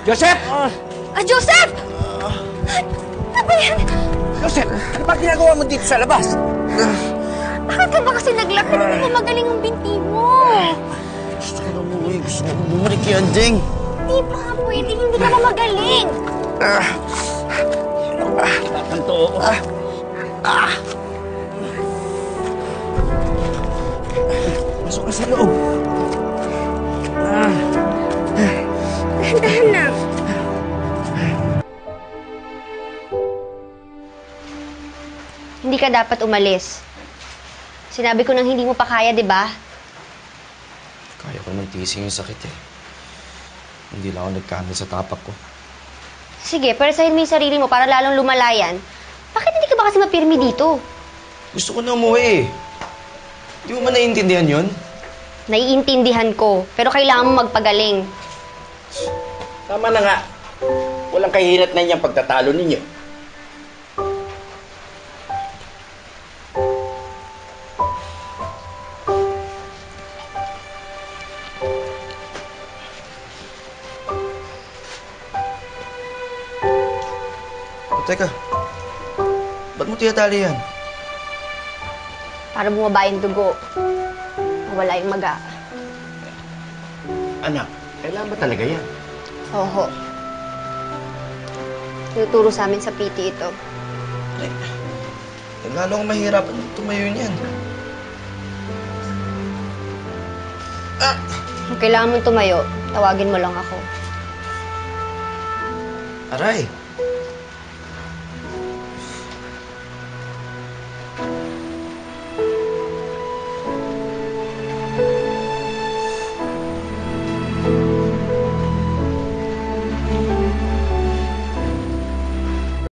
Joseph! Joseph! Ano ba yan? Joseph, ano ba ginagawa mo dito sa labas? Bakit ka ba kasi naglakad? Hindi mo magaling ang binti mo. Gusto ko na umuwi. Gusto ko bumalik kay Anjing. Hindi pa nga pwede. Hindi ka na magaling. Tatanto ako. Pasok ka sa loob. Dahan lang. Hindi ka dapat umalis. Sinabi ko nang hindi mo pa kaya, di ba? Kaya ko nang tiising yung sakit eh. Hindi lang ako nagkamali sa tapak ko. Sige, pero sahin mo yung sarili mo para lalong lumalayan. Bakit hindi ka ba kasi mapirmi dito? Gusto ko na umuwi eh. Di mo ba naiintindihan yun? Naiintindihan ko, pero kailangan mo magpagaling. Tama na nga. Walang kahihinat na niyang pagtatalo ninyo. Teka, ba't mo tiyatali yan? Para bumaba yung dugo. Wala yung maga. Anak, kailan ba talaga yan? Oo. Tinuturo sa amin sa PT ito. Lalo akong mahirapan tumayo niyan. Kung kailangan mong tumayo, tawagin mo lang ako. Aray!